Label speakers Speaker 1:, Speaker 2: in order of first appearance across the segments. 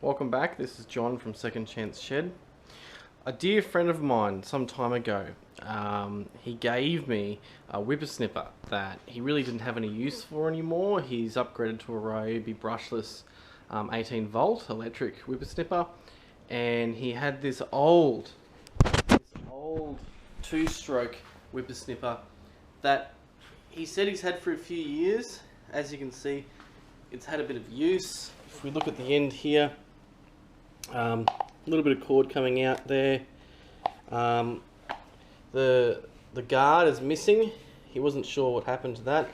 Speaker 1: Welcome back, this is John from Second Chance Shed. A dear friend of mine some time ago, he gave me a whippersnipper that he really didn't have any use for anymore. He's upgraded to a Ryobi brushless 18 volt electric whippersnipper, and he had this old two-stroke whippersnipper that he said he's had for a few years. As you can see, it's had a bit of use. If we look at the end here, a little bit of cord coming out there. The guard is missing. He wasn't sure what happened to that.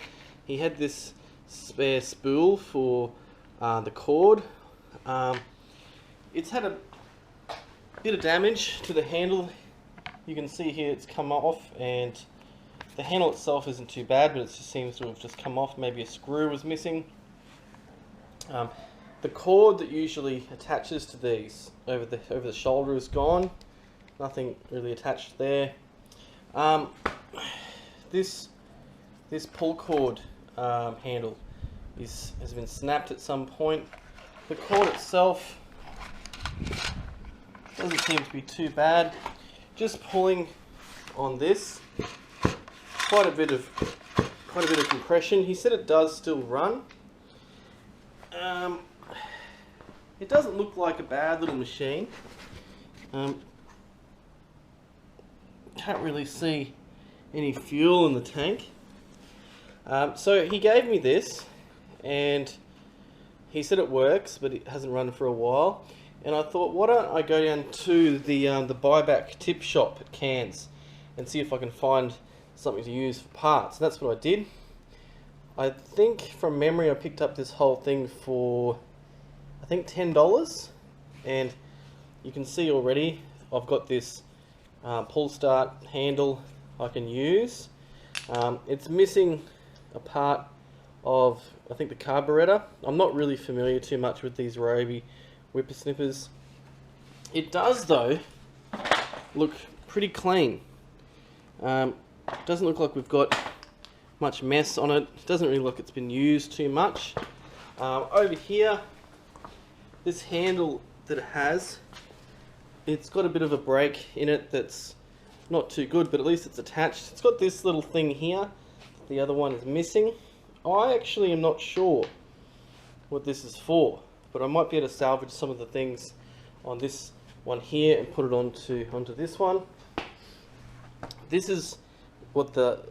Speaker 1: He had this spare spool for the cord. It's had a bit of damage to the handle. You can see here it's come off, and the handle itself isn't too bad, but it just seems to have just come off. Maybe a screw was missing. The cord that usually attaches to these over the shoulder is gone. Nothing really attached there. This pull cord handle has been snapped at some point. The cord itself doesn't seem to be too bad. Just pulling on this, quite a bit of compression. He said it does still run. It doesn't look like a bad little machine. Can't really see any fuel in the tank. So he gave me this, and he said it works, but it hasn't run for a while. And I thought, why don't I go down to the buyback tip shop at Cairns and see if I can find something to use for parts. And that's what I did. I think from memory I picked up this whole thing for I think $10, and you can see already I've got this pull start handle I can use. It's missing a part of, I think, the carburetor. I'm not really familiar too much with these Ryobi whippersnippers. It does though look pretty clean. Doesn't look like we've got much mess on it. It doesn't really look it's been used too much. Over here, this handle that it has, it's got a bit of a break in it that's not too good, but at least it's attached. It's got this little thing here. The other one is missing. I actually am not sure what this is for, but I might be able to salvage some of the things on this one here and put it onto this one. This is what the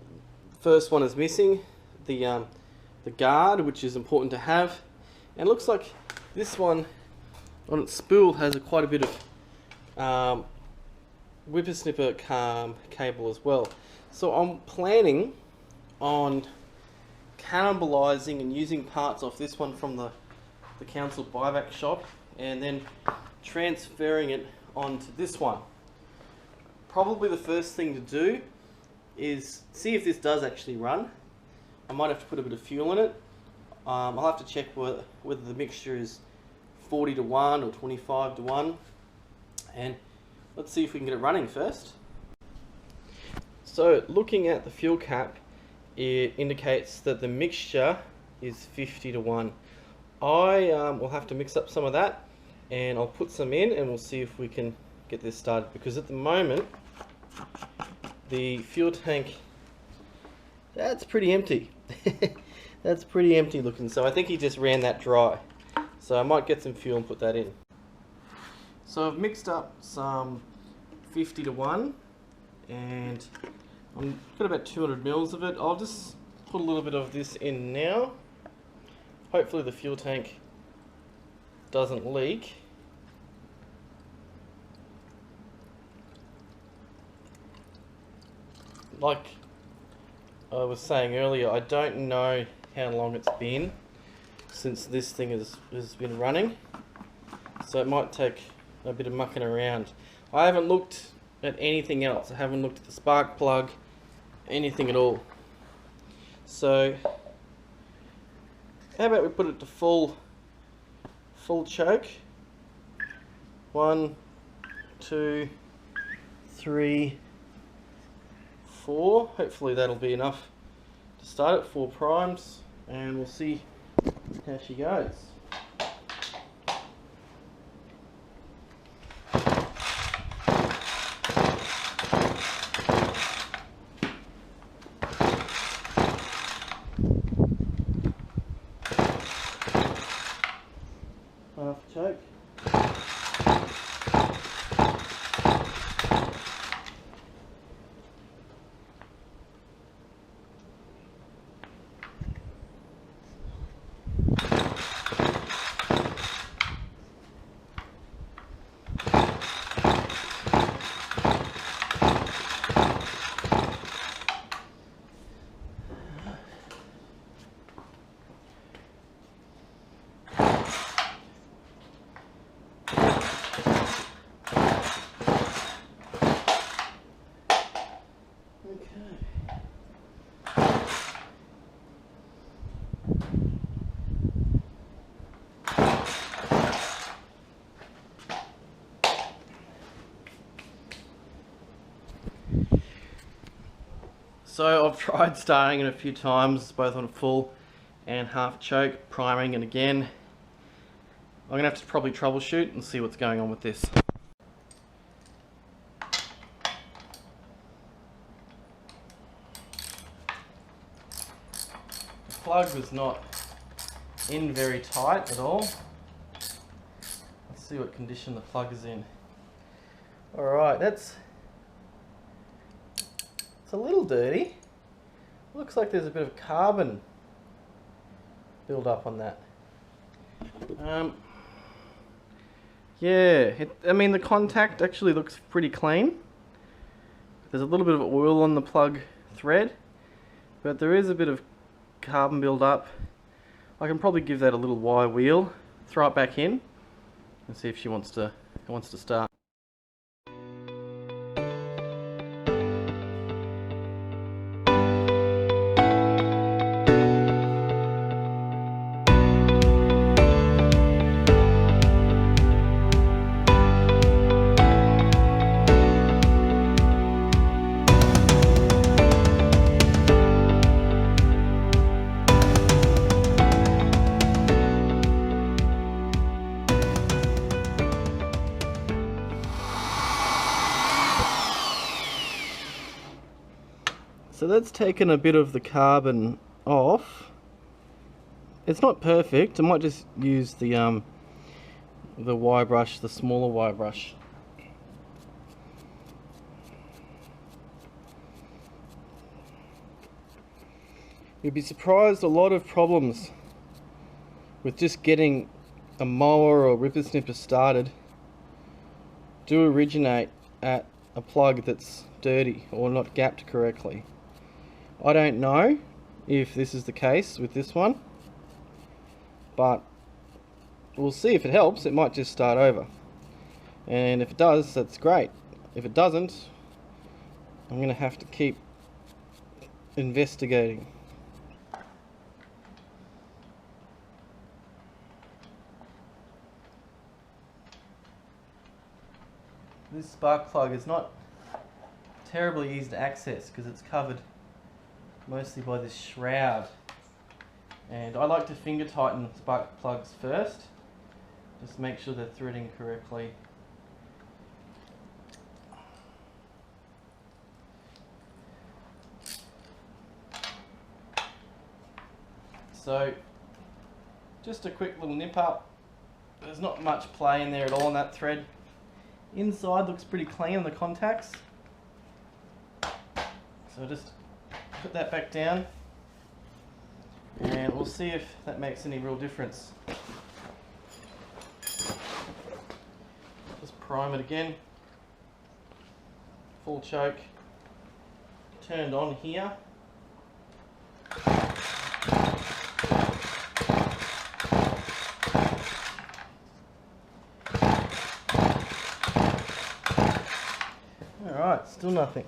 Speaker 1: first one is missing, the guard, which is important to have, and it looks like this one on its spool has quite a bit of whippersnipper cable as well. So I'm planning on cannibalizing and using parts off this one from the council buyback shop, and then transferring it onto this one. Probably the first thing to do is see if this does actually run. I might have to put a bit of fuel in it. I'll have to check whether the mixture is 40 to 1 or 25 to 1, and let's see if we can get it running first. So looking at the fuel cap, it indicates that the mixture is 50 to 1. I will have to mix up some of that, and I'll put some in, and we'll see if we can get this started, because at the moment the fuel tank, that's pretty empty. That's pretty empty looking, so I think he just ran that dry. So I might get some fuel and put that in. So I've mixed up some 50 to 1, and I've got about 200 mils of it. I'll just put a little bit of this in now. Hopefully the fuel tank doesn't leak. Like I was saying earlier, I don't know how long it's been since this thing has been running, so it might take a bit of mucking around. I haven't looked at anything else. I haven't looked at the spark plug, anything at all. So how about we put it to full choke? 1, 2, 3, 4. Hopefully that'll be enough to start it. 4 primes, and we'll see how she goes. choke. So I've tried starting it a few times, both on a full and half choke, priming it again. I'm going to have to probably troubleshoot and see what's going on with this. The plug was not in very tight at all. Let's see what condition the plug is in. Alright, it's a little dirty. Looks like there's a bit of carbon build up on that. Yeah, I mean the contact actually looks pretty clean. There's a little bit of oil on the plug thread, but there is a bit of carbon build up. I can probably give that a little wire wheel, throw it back in, and see if she wants to start. So that's taken a bit of the carbon off. It's not perfect. I might just use the wire brush, the smaller wire brush. You'd be surprised, a lot of problems with just getting a mower or ripper snipper started do originate at a plug that's dirty or not gapped correctly. I don't know if this is the case with this one, but we'll see. If it helps, it might just start over, and if it does, that's great. If it doesn't, I'm going to have to keep investigating. This spark plug is not terribly easy to access because it's covered mostly by this shroud, and I like to finger tighten spark plugs first, just make sure they're threading correctly. So just a quick little nip up. There's not much play in there at all in that thread. Inside looks pretty clean on the contacts, so just put that back down and we'll see if that makes any real difference. Just prime it again, full choke, turned on here. Alright, still nothing.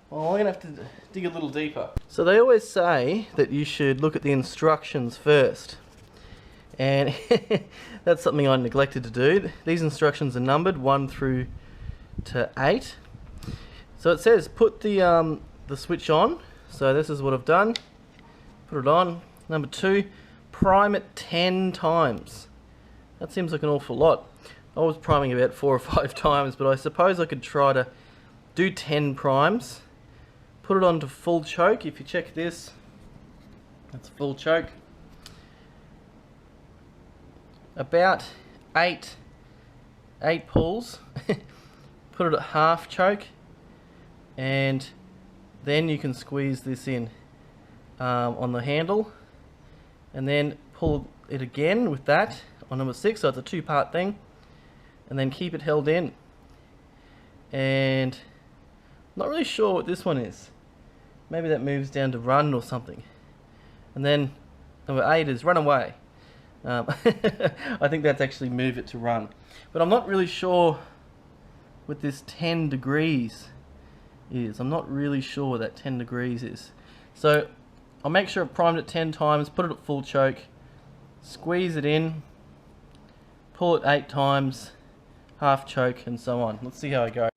Speaker 1: Well, I'm going to have to dig a little deeper. So they always say that you should look at the instructions first. And that's something I neglected to do. These instructions are numbered 1 through to 8. So it says put the switch on. So this is what I've done. Put it on. Number 2, prime it 10 times. That seems like an awful lot. I was priming about 4 or 5 times, but I suppose I could try to do 10 primes. Put it on to full choke. If you check this, that's full choke. about eight pulls. Put it at half choke, and then you can squeeze this in on the handle, and then pull it again with that on number 6, so it's a 2-part thing, and then keep it held in. And not really sure what this one is. Maybe that moves down to run or something. And then number 8 is run away. I think that's actually move it to run. But I'm not really sure what this 10 degrees is. I'm not really sure what that 10 degrees is. So I'll make sure I've primed it 10 times, put it at full choke, squeeze it in, pull it 8 times, half choke, and so on. Let's see how I go.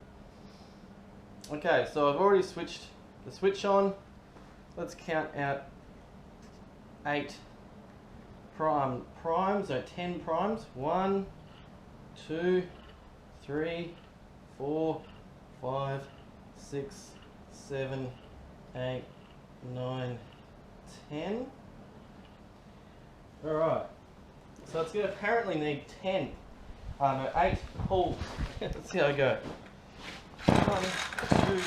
Speaker 1: Okay, so I've already switched the switch on. Let's count out 8 primes, so 10 primes. 1, 2, 3, 4, 5, 6, 7, 8, 9, 10. Alright, so it's going to apparently need 10, no, 8 pulls. Let's see how I go. 1, 2, 3.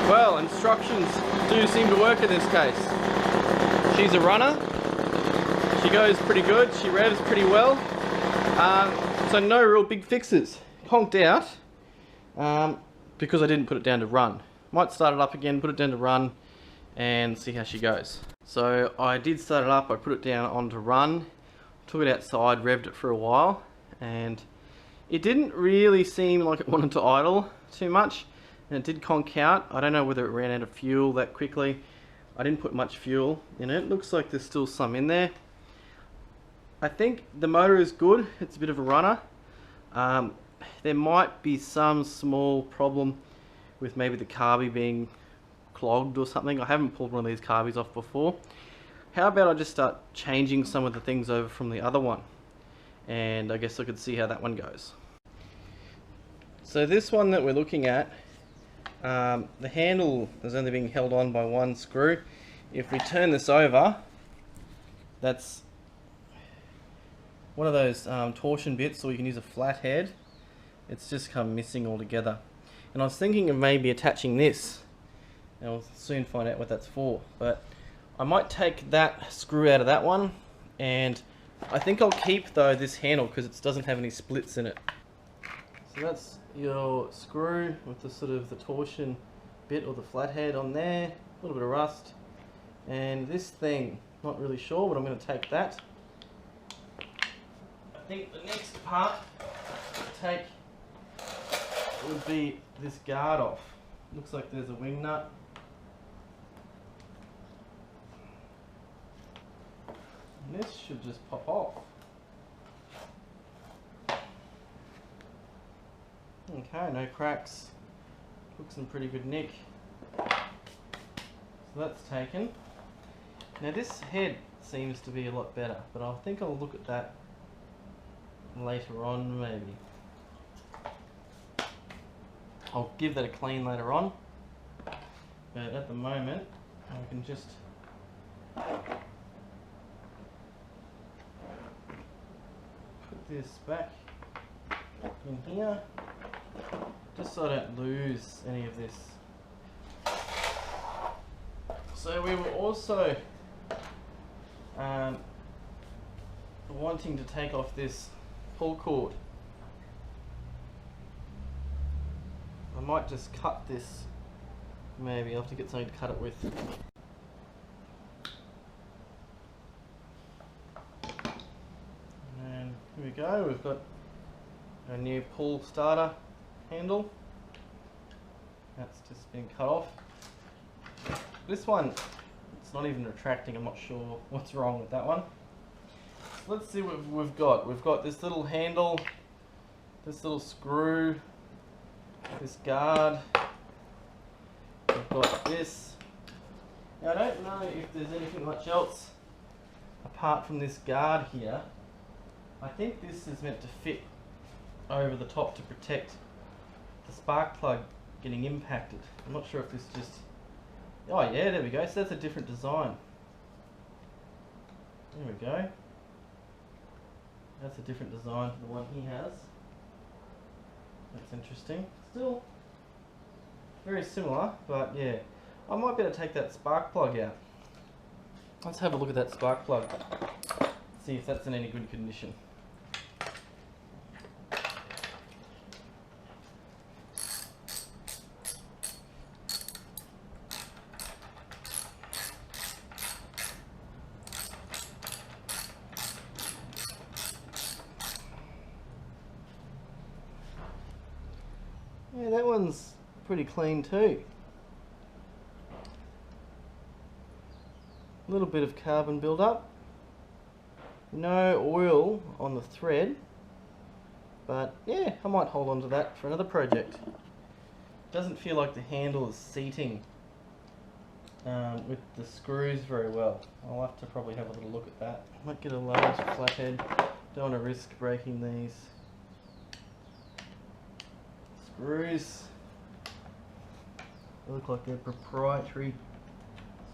Speaker 1: Well, instructions do seem to work in this case. She's a runner. She goes pretty good. She revs pretty well. So no real big fixes. Conked out because I didn't put it down to run. Might start it up again, put it down to run, and see how she goes. So I did start it up. I put it down on to run, took it outside, revved it for a while, and it didn't really seem like it wanted to idle too much. And it did conk out. I don't know whether it ran out of fuel that quickly. I didn't put much fuel in it. Looks like there's still some in there. I think the motor is good. It's a bit of a runner. There might be some small problem with maybe the carby being clogged or something. I haven't pulled one of these carbies off before. How about I just start changing some of the things over from the other one, and I guess I could see how that one goes. So this one that we're looking at, the handle is only being held on by one screw. If we turn this over, that's one of those torsion bits, so you can use a flat head. It's just come missing altogether. And I was thinking of maybe attaching this, and we'll soon find out what that's for. But I might take that screw out of that one, and I think I'll keep though this handle because it doesn't have any splits in it. So that's your screw with the sort of the torsion bit or the flathead on there, a little bit of rust, and this thing, not really sure, but I'm going to take that. I think the next part to take would be this guard off. Looks like there's a wing nut. And this should just pop off. Okay, no cracks. Looks in pretty good nick. So that's taken. Now this head seems to be a lot better, but I think I'll look at that later on maybe. I'll give that a clean later on, but at the moment I can just put this back in here, just so I don't lose any of this. So we were also wanting to take off this pull cord. I might just cut this, maybe I'll have to get something to cut it with. And here we go, we've got a new pull starter handle. That's just been cut off. This one, it's not even retracting, I'm not sure what's wrong with that one. So let's see what we've got. We've got this little handle, this little screw, this guard, We've got this. Now I don't know if there's anything much else apart from this guard here. I think this is meant to fit over the top to protect the spark plug getting impacted. I'm not sure if this just... Oh yeah, there we go. So that's a different design. There we go. That's a different design to the one he has. That's interesting. Still very similar, but yeah. I might be able to take that spark plug out. Let's have a look at that spark plug. See if that's in any good condition. Yeah, that one's pretty clean too. A little bit of carbon build-up. No oil on the thread, but yeah, I might hold on to that for another project. Doesn't feel like the handle is seating with the screws very well. I'll have to probably have a little look at that. Might get a large flathead. Don't want to risk breaking these screws. They look like they're proprietary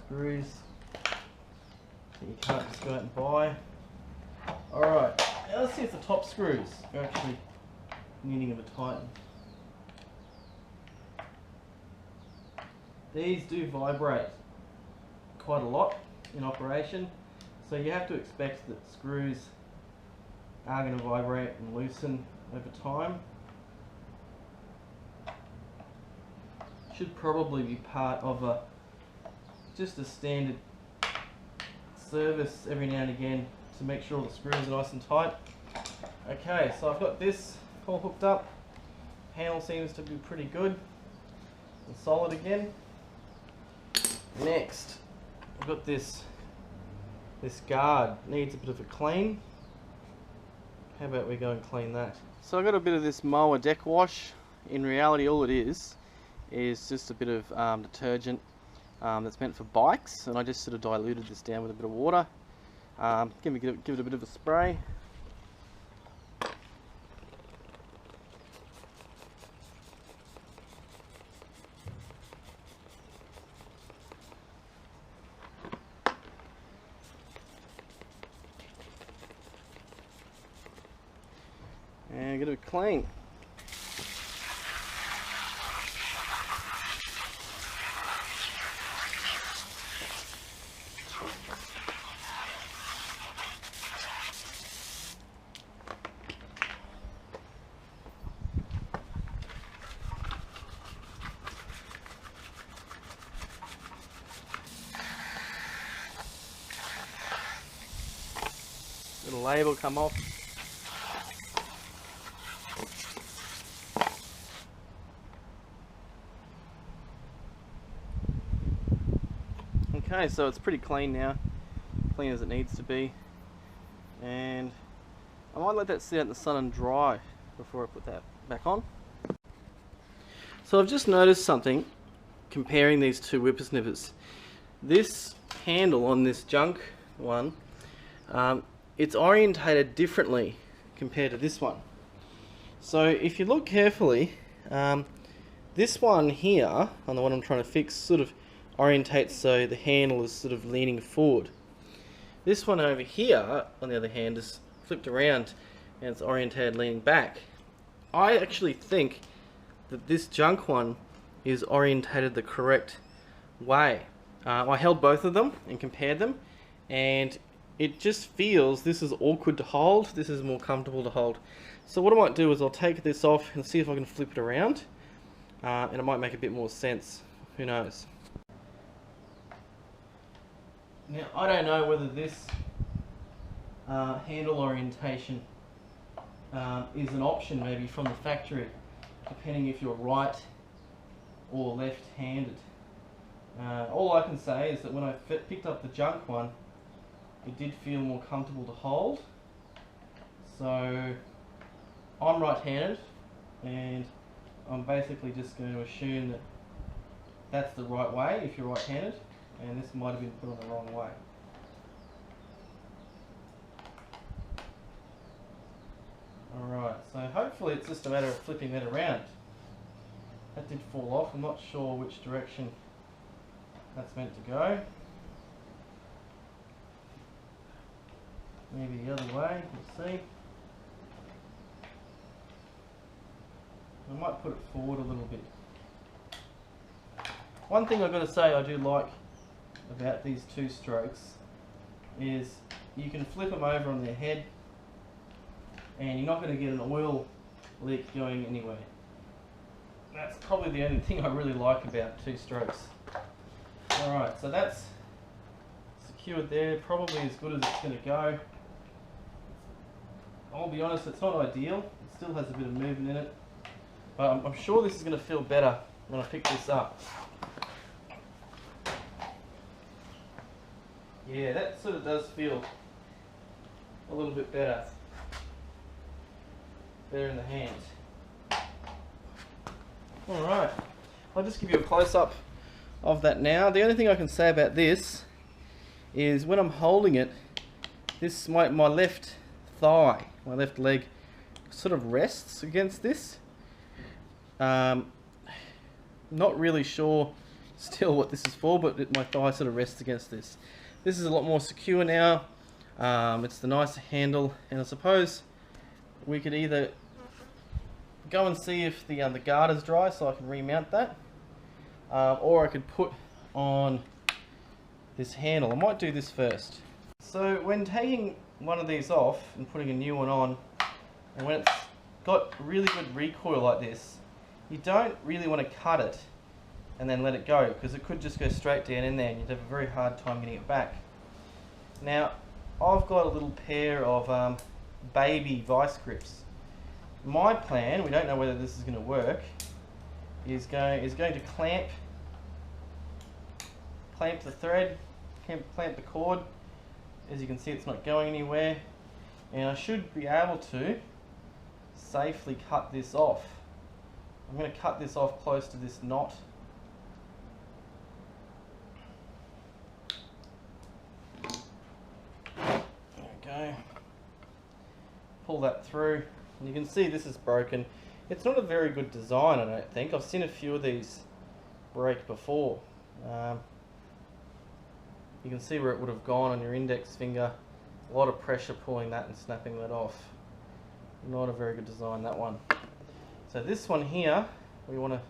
Speaker 1: screws that you can't just go out and buy. Alright, now let's see if the top screws are actually needing of a tighten. These do vibrate quite a lot in operation, so you have to expect that screws are going to vibrate and loosen over time. Should probably be part of just a standard service every now and again to make sure all the screws are nice and tight. Okay, so I've got this all hooked up. Handle seems to be pretty good and solid again. Next, I've got this guard. Needs a bit of a clean. How about we go and clean that? So I've got a bit of this mower deck wash. In reality, all it is just a bit of detergent that's meant for bikes, and I just sort of diluted this down with a bit of water. Give it a bit of a spray. And get it clean. Little label come off. Okay, so it's pretty clean now, clean as it needs to be, and I might let that sit out in the sun and dry before I put that back on. So I've just noticed something comparing these two whippersnippers. This handle on this junk one, it's orientated differently compared to this one. So if you look carefully, this one here, on the one I'm trying to fix, sort of orientates so the handle is sort of leaning forward. This one over here, on the other hand, is flipped around and it's orientated leaning back. I actually think that this junk one is orientated the correct way. I held both of them and compared them, and it just feels this is awkward to hold, this is more comfortable to hold. So what I might do is I'll take this off and see if I can flip it around, and it might make a bit more sense. Who knows? Now I don't know whether this handle orientation is an option maybe from the factory, depending if you're right or left-handed. All I can say is that when I picked up the junk one, it did feel more comfortable to hold. So I'm right-handed, and I'm basically just going to assume that that's the right way if you're right-handed, and this might have been put on the wrong way. Alright, so hopefully it's just a matter of flipping that around. That did fall off, I'm not sure which direction that's meant to go. Maybe the other way, we'll see. I might put it forward a little bit. One thing I've got to say I do like about these two strokes is you can flip them over on their head and you're not going to get an oil leak going anywhere. That's probably the only thing I really like about two strokes. Alright, so that's secured there, probably as good as it's going to go. I'll be honest, it's not ideal, it still has a bit of movement in it, but I'm sure this is going to feel better when I pick this up. Yeah, that sort of does feel a little bit better. Better in the hand. Alright, I'll just give you a close-up of that now. The only thing I can say about this is when I'm holding it, this my left thigh, my left leg sort of rests against this. Not really sure still what this is for, but my thigh sort of rests against this. This is a lot more secure now. It's the nicer handle, and I suppose we could either go and see if the guard is dry so I can remount that, or I could put on this handle. I might do this first. So when taking one of these off and putting a new one on, and when it's got really good recoil like this, you don't really want to cut it and then let it go, because it could just go straight down in there and you'd have a very hard time getting it back. Now I've got a little pair of baby vice grips. My plan, we don't know whether this is going to work, is going to clamp the thread, clamp the cord. As you can see, it's not going anywhere, and I should be able to safely cut this off. I'm going to cut this off close to this knot. There we go. Pull that through, and you can see this is broken. It's not a very good design, I don't think. I've seen a few of these break before. You can see where it would have gone on your index finger. A lot of pressure pulling that and snapping that off. Not a very good design, that one. So this one here, we want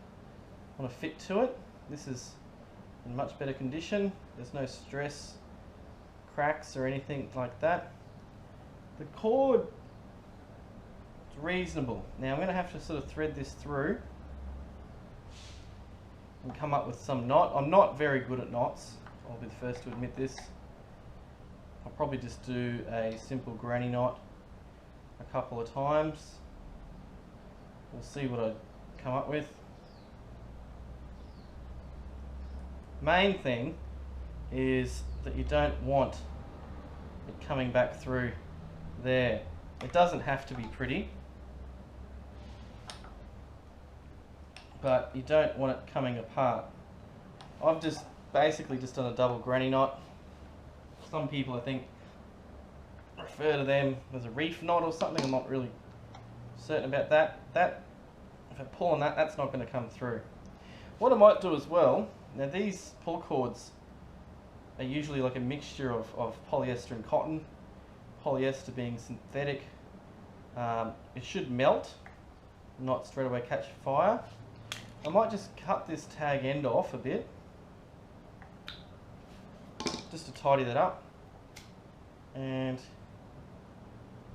Speaker 1: to fit to it. This is in much better condition. There's no stress, cracks or anything like that. The cord is reasonable. Now I'm going to have to sort of thread this through and come up with some knot. I'm not very good at knots. I'll be the first to admit this. I'll probably just do a simple granny knot a couple of times. We'll see what I come up with. Main thing is that you don't want it coming back through there. It doesn't have to be pretty, but you don't want it coming apart. I've just basically just done a double granny knot. Some people, I think, refer to them as a reef knot or something. I'm not really certain about that. If I pull on that, that's not going to come through. What I might do as well, now these pull cords are usually like a mixture of polyester and cotton, polyester being synthetic. It should melt, not straight away catch fire. I might just cut this tag end off a bit, just to tidy that up, and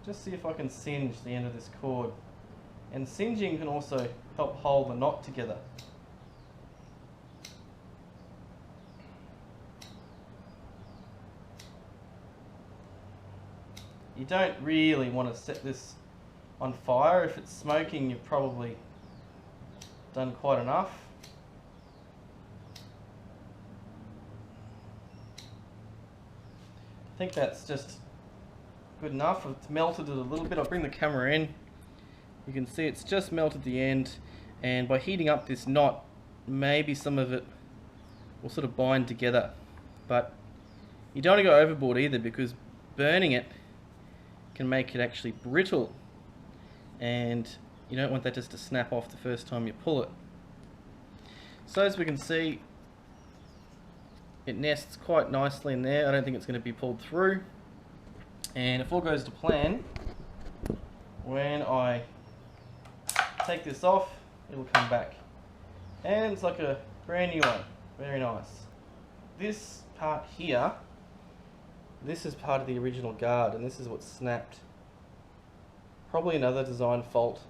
Speaker 1: just see if I can singe the end of this cord. And singeing can also help hold the knot together. You don't really want to set this on fire. If it's smoking, you've probably done quite enough. I think that's just good enough. It's melted it a little bit. I'll bring the camera in. You can see it's just melted the end, and by heating up this knot, maybe some of it will sort of bind together. But you don't want to go overboard either, because burning it can make it actually brittle, and you don't want that just to snap off the first time you pull it. So as we can see, it nests quite nicely in there. I don't think it's going to be pulled through, and if all goes to plan, when I take this off, it'll come back, and it's like a brand new one. Very nice. This part here, this is part of the original guard, and this is what snapped. Probably another design fault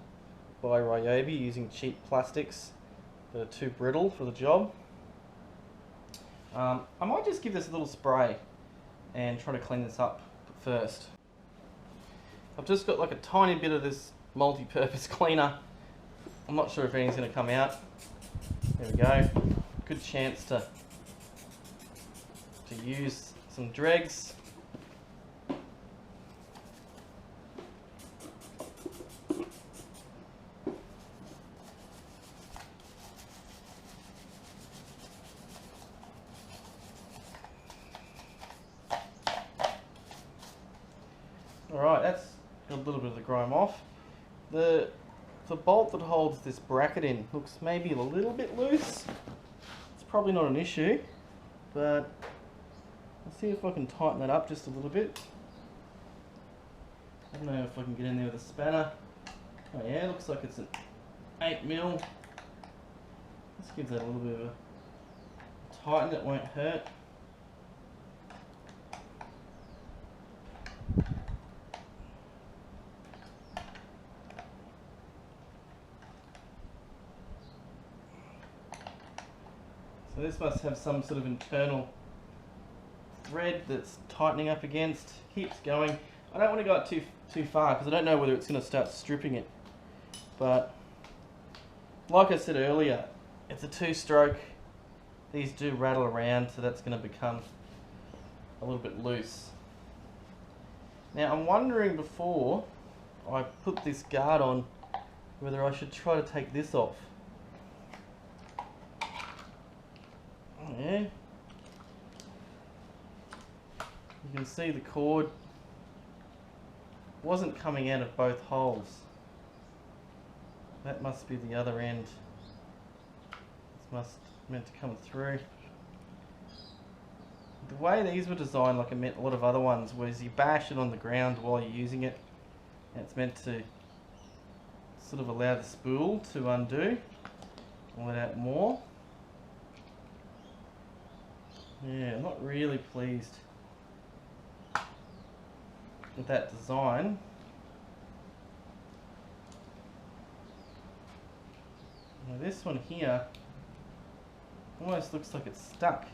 Speaker 1: by Ryobi, using cheap plastics that are too brittle for the job. I might just give this a little spray and try to clean this up first. I've just got like a tiny bit of this multi-purpose cleaner. I'm not sure if anything's going to come out. There we go. Good chance to use some dregs. Alright, that's got a little bit of the grime off. The bolt that holds this bracket in looks maybe a little bit loose. It's probably not an issue, but I'll see if I can tighten that up just a little bit. I don't know if I can get in there with a spanner. Oh yeah, it looks like it's an 8mm. Let's give that a little bit of a tighten, it won't hurt. So this must have some sort of internal thread that's tightening up against. Keeps going. I don't want to go up too far, because I don't know whether it's going to start stripping it. But like I said earlier, it's a 2-stroke. These do rattle around, so that's going to become a little bit loose. Now I'm wondering, before I put this guard on, whether I should try to take this off. Yeah, you can see the cord wasn't coming out of both holes. That must be the other end. This meant to come through. The way these were designed, like a lot of other ones, was you bash it on the ground while you're using it, and it's meant to sort of allow the spool to undo and let out more. Yeah, I'm not really pleased with that design. Now this one here almost looks like it's stuck.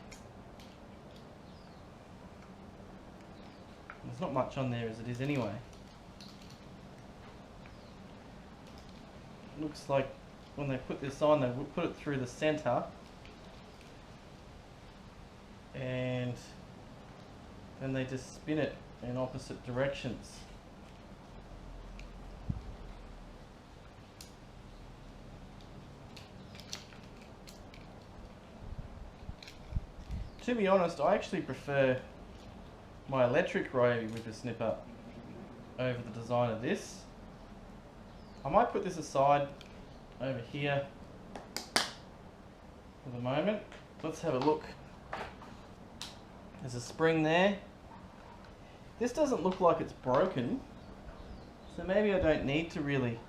Speaker 1: There's not much on there as it is anyway. Looks like when they put this on, they put it through the center, and then they just spin it in opposite directions. To be honest, I actually prefer my electric Ryobi whipper snipper over the design of this. I might put this aside over here for the moment. Let's have a look. There's a spring there. This doesn't look like it's broken, so maybe I don't need to really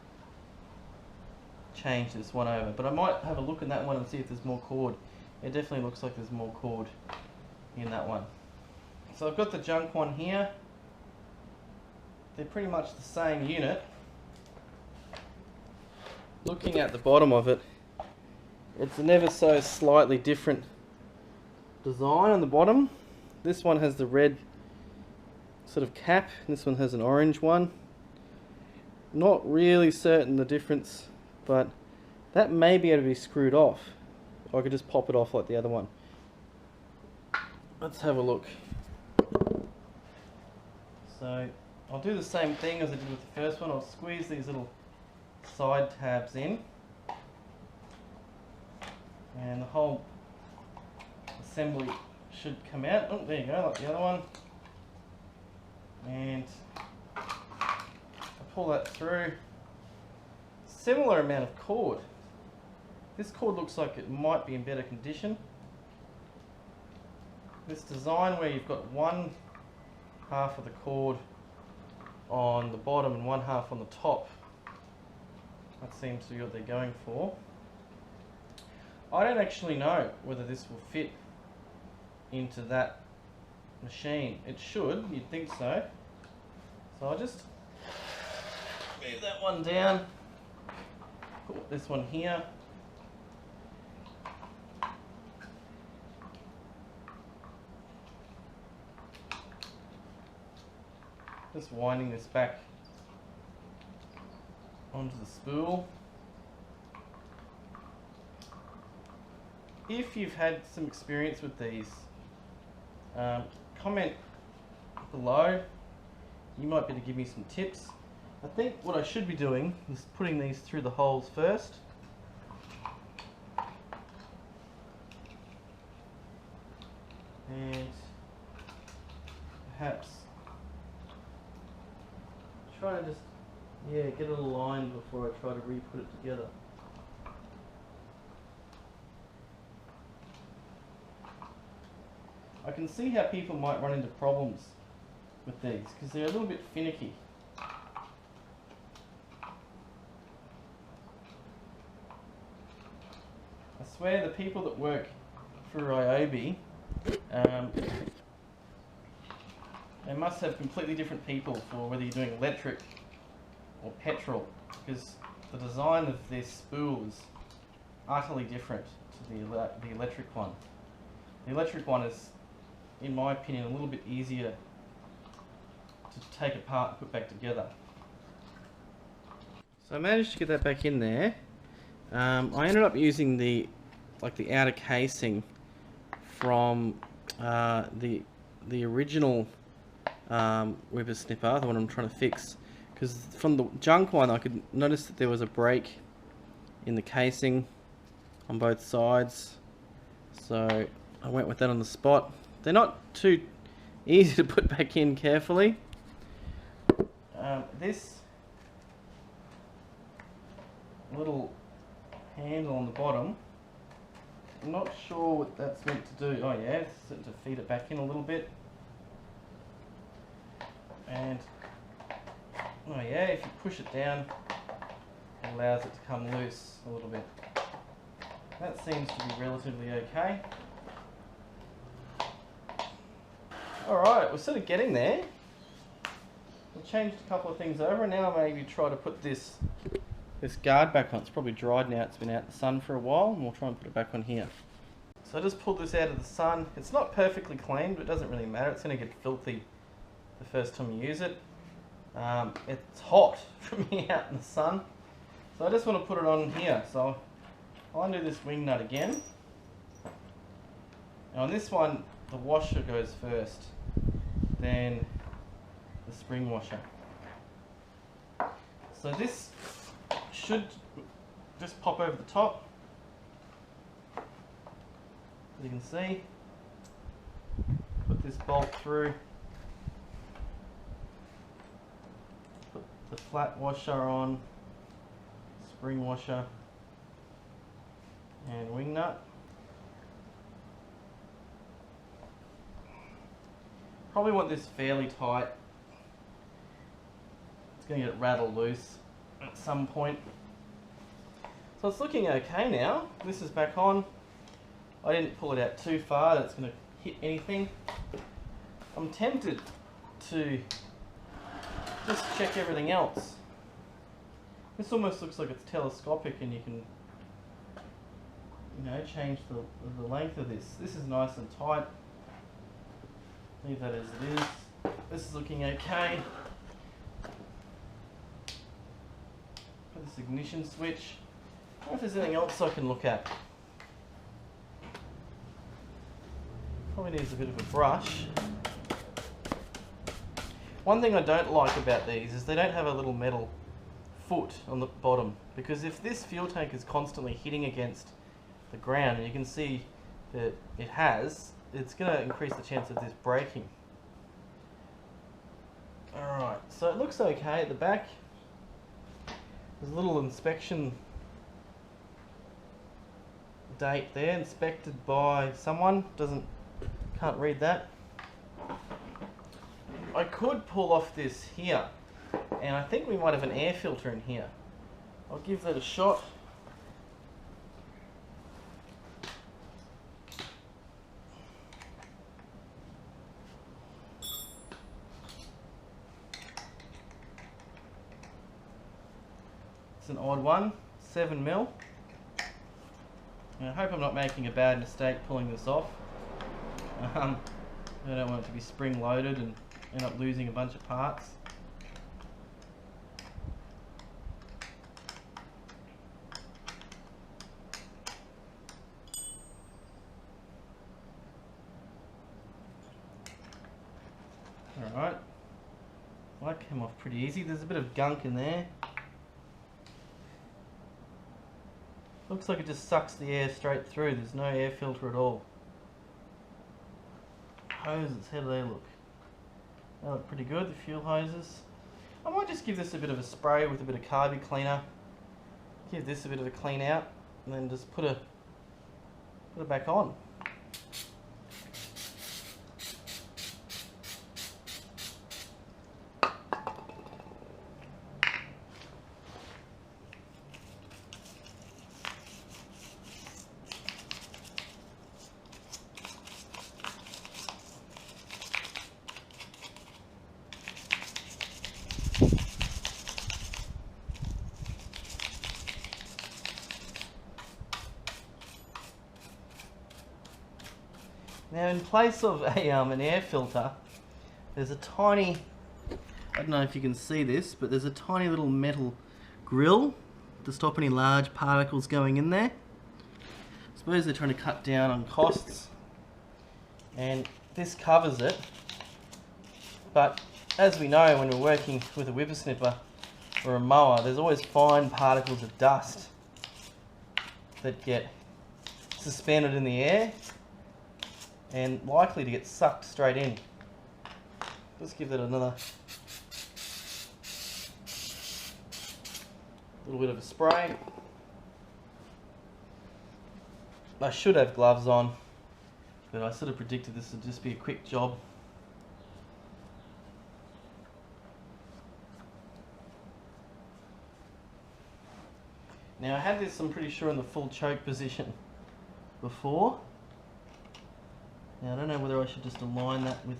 Speaker 1: change this one over, but I might have a look in that one and see if there's more cord. It definitely looks like there's more cord in that one. So I've got the junk one here. They're pretty much the same unit. Looking at the bottom of it, it's an ever so slightly different design on the bottom. This one has the red sort of cap, and this one has an orange one. Not really certain the difference, but that may be able to be screwed off. Or I could just pop it off like the other one. Let's have a look. So I'll do the same thing as I did with the first one. I'll squeeze these little side tabs in, and the whole assembly should come out. Oh, there you go, like the other one. And I pull that through. Similar amount of cord. This cord looks like it might be in better condition. This design where you've got one half of the cord on the bottom and one half on the top, that seems to be what they're going for. I don't actually know whether this will fit into that machine. It should, you'd think so. So I'll just move that one down, put this one here. Just winding this back onto the spool. If you've had some experience with these, comment below. You might be able to give me some tips. I think what I should be doing is putting these through the holes first. And perhaps try to just, get it aligned before I try to re-put it together. I can see how people might run into problems with these because they're a little bit finicky. I swear the people that work for Ryobi, they must have completely different people for whether you're doing electric or petrol, because the design of this spool is utterly different to the electric one. The electric one is, in my opinion, a little bit easier to take apart and put back together. So I managed to get that back in there. I ended up using the outer casing from the original Weber snipper, the one I'm trying to fix, because from the junk one I could notice that there was a break in the casing on both sides, so I went with that on the spot. They're not too easy to put back in carefully. This little handle on the bottom, I'm not sure what that's meant to do. Oh yeah, it's meant to feed it back in a little bit. And oh yeah, if you push it down, it allows it to come loose a little bit. That seems to be relatively okay. Alright, we're sort of getting there. We've changed a couple of things over, and now maybe try to put this guard back on. It's probably dried now, it's been out in the sun for a while, and we'll try and put it back on here. So I just pulled this out of the sun. It's not perfectly clean, but it doesn't really matter. It's going to get filthy the first time you use it. It's hot from being out in the sun, so I just want to put it on here. So I'll undo this wing nut again. Now on this one, the washer goes first, then the spring washer. So this should just pop over the top, as you can see. Put this bolt through, put the flat washer on, spring washer and wing nut. Probably want this fairly tight. It's going to get rattled loose at some point. So it's looking okay now. This is back on. I didn't pull it out too far that it's going to hit anything. I'm tempted to just check everything else. This almost looks like it's telescopic, and you can, change the length of this. This is nice and tight. Leave that as it is. This is looking okay. Put this ignition switch. I wonder if there's anything else I can look at. Probably needs a bit of a brush. One thing I don't like about these is they don't have a little metal foot on the bottom, because if this fuel tank is constantly hitting against the ground, and you can see that it has, it's going to increase the chance of this breaking. Alright, so it looks okay at the back. There's a little inspection date there, inspected by someone, can't read that. I could pull off this here, and I think we might have an air filter in here. I'll give that a shot. It's an odd one, 7mm. I hope I'm not making a bad mistake pulling this off. I don't want it to be spring loaded and end up losing a bunch of parts. Alright, well, that came off pretty easy. There's a bit of gunk in there. Looks like it just sucks the air straight through. There's no air filter at all. Hoses, how do they look? They look pretty good, the fuel hoses. I might just give this a bit of a spray with a bit of carby cleaner. Give this a bit of a clean out, and then just put it back on. Now, in place of an air filter, there's a tiny, I don't know if you can see this, but there's a tiny little metal grill to stop any large particles going in there. I suppose they're trying to cut down on costs, and this covers it. But as we know, when we're working with a whippersnipper or a mower, there's always fine particles of dust that get suspended in the air and likely to get sucked straight in. Let's give that another little bit of a spray. I should have gloves on, but I sort of predicted this would just be a quick job. Now, I had this, I'm pretty sure, in the full choke position before. Now, I don't know whether I should just align that with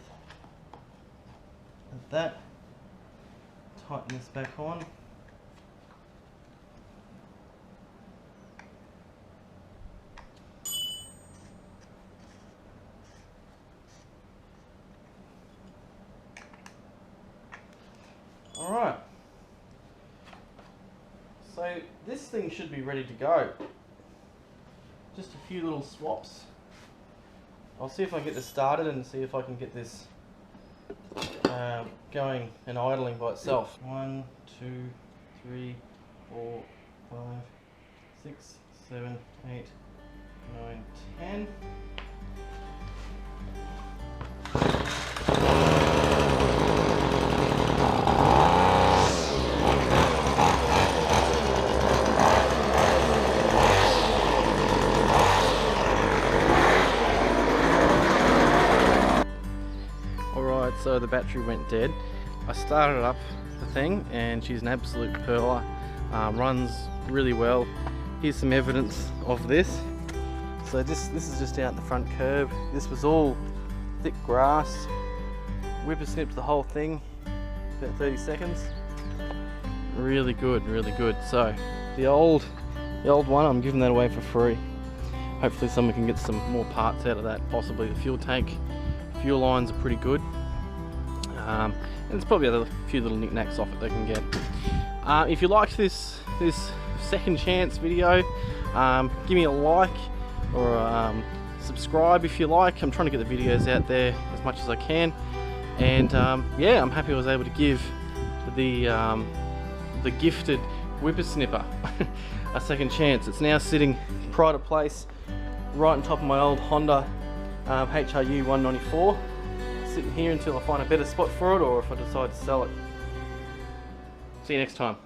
Speaker 1: that. Tighten this back on. Alright. So, this thing should be ready to go. Just a few little swaps. I'll see if I can get this started and see if I can get this going and idling by itself. 1, 2, 3, 4, 5, 6, 7, 8, 9, 10. So the battery went dead. I started up the thing and she's an absolute pearler. Runs really well. Here's some evidence of this. So this is just out in the front curb. This was all thick grass. Whippersnipped the whole thing, about 30 seconds. Really good, really good. So the old one, I'm giving that away for free. Hopefully someone can get some more parts out of that, possibly the fuel tank. Fuel lines are pretty good. And there's probably a few little knickknacks off it they can get. If you liked this second chance video, give me a like or subscribe if you like. I'm trying to get the videos out there as much as I can, and yeah, I'm happy I was able to give the gifted whippersnipper a second chance. It's now sitting pride of place right on top of my old Honda HRU 194. Sitting here until I find a better spot for it or if I decide to sell it. See you next time.